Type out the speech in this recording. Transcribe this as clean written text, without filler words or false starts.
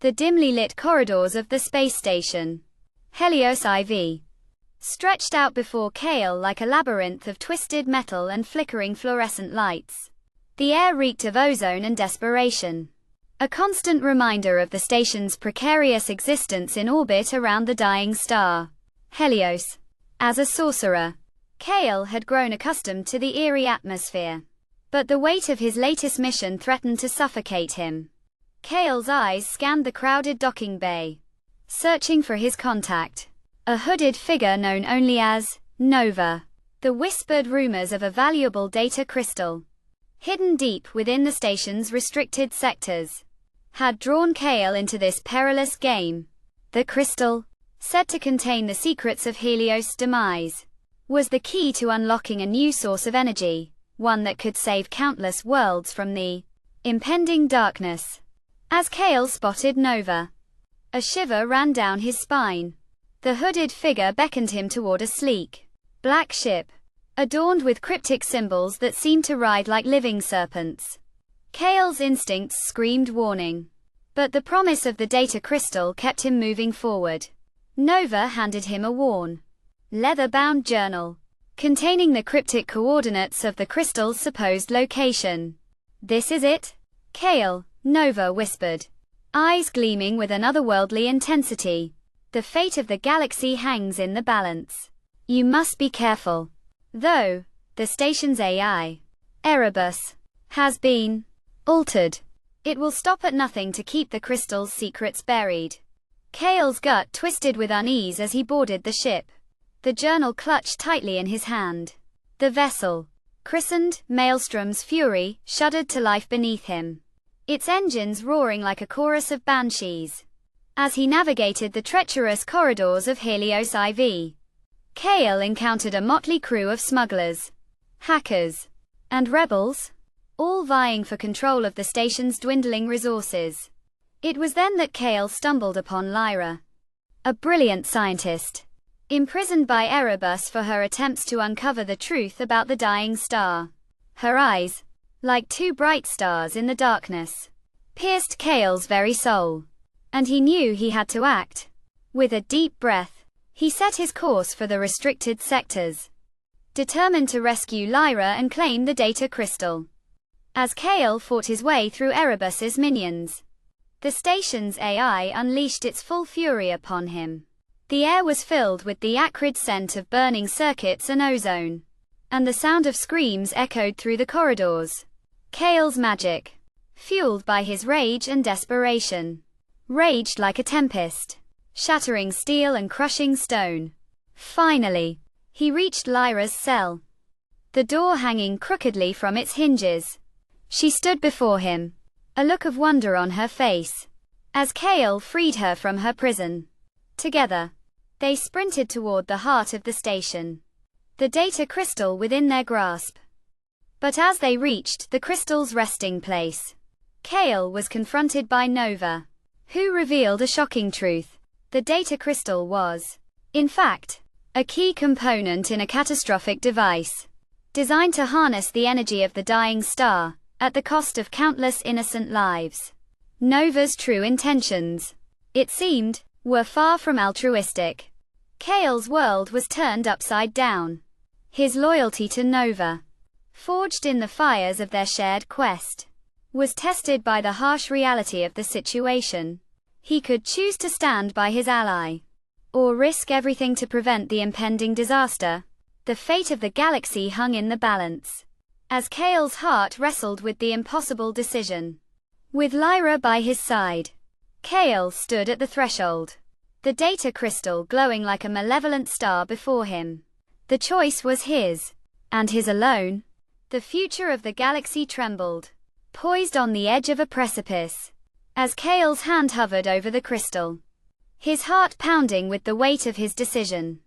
The dimly lit corridors of the space station, Helios-IV, stretched out before Kael like a labyrinth of twisted metal and flickering fluorescent lights. The air reeked of ozone and desperation, a constant reminder of the station's precarious existence in orbit around the dying star, Helios. As a sorcerer, Kael had grown accustomed to the eerie atmosphere. But the weight of his latest mission threatened to suffocate him. Kael's eyes scanned the crowded docking bay, searching for his contact, a hooded figure known only as Nova. The whispered rumors of a valuable data crystal, hidden deep within the station's restricted sectors, had drawn Kael into this perilous game. The crystal, said to contain the secrets of Helios' demise, was the key to unlocking a new source of energy, one that could save countless worlds from the impending darkness. As Kael spotted Nova, a shiver ran down his spine. The hooded figure beckoned him toward a sleek, black ship, adorned with cryptic symbols that seemed to writhe like living serpents. Kael's instincts screamed warning, but the promise of the data crystal kept him moving forward. Nova handed him a worn, leather-bound journal, containing the cryptic coordinates of the crystal's supposed location. "This is it, Kael," Nova whispered, eyes gleaming with an otherworldly intensity. "The fate of the galaxy hangs in the balance. You must be careful. Though the station's AI, Erebus, has been altered, it will stop at nothing to keep the crystal's secrets buried." Kael's gut twisted with unease as he boarded the ship, the journal clutched tightly in his hand. The vessel, christened Maelstrom's Fury, shuddered to life beneath him, its engines roaring like a chorus of banshees. As he navigated the treacherous corridors of Helios-IV, Kael encountered a motley crew of smugglers, hackers, and rebels, all vying for control of the station's dwindling resources. It was then that Kael stumbled upon Lyra, a brilliant scientist, imprisoned by Erebus for her attempts to uncover the truth about the dying star. Her eyes, like two bright stars in the darkness, pierced Kael's very soul, and he knew he had to act. With a deep breath, he set his course for the restricted sectors, determined to rescue Lyra and claim the data crystal. As Kael fought his way through Erebus's minions, the station's AI unleashed its full fury upon him. The air was filled with the acrid scent of burning circuits and ozone, and the sound of screams echoed through the corridors. Kael's magic, fueled by his rage and desperation, raged like a tempest, shattering steel and crushing stone. Finally, he reached Lyra's cell, the door hanging crookedly from its hinges. She stood before him, a look of wonder on her face, as Kael freed her from her prison. Together, they sprinted toward the heart of the station, the data crystal within their grasp. But as they reached the crystal's resting place, Kael was confronted by Nova, who revealed a shocking truth. The data crystal was, in fact, a key component in a catastrophic device, designed to harness the energy of the dying star, at the cost of countless innocent lives. Nova's true intentions, it seemed, were far from altruistic. Kael's world was turned upside down. His loyalty to Nova, forged in the fires of their shared quest, was tested by the harsh reality of the situation. He could choose to stand by his ally, or risk everything to prevent the impending disaster. The fate of the galaxy hung in the balance, as Kael's heart wrestled with the impossible decision. With Lyra by his side, Kael stood at the threshold, the data crystal glowing like a malevolent star before him. The choice was his, and his alone. The future of the galaxy trembled, poised on the edge of a precipice, as Kael's hand hovered over the crystal, his heart pounding with the weight of his decision.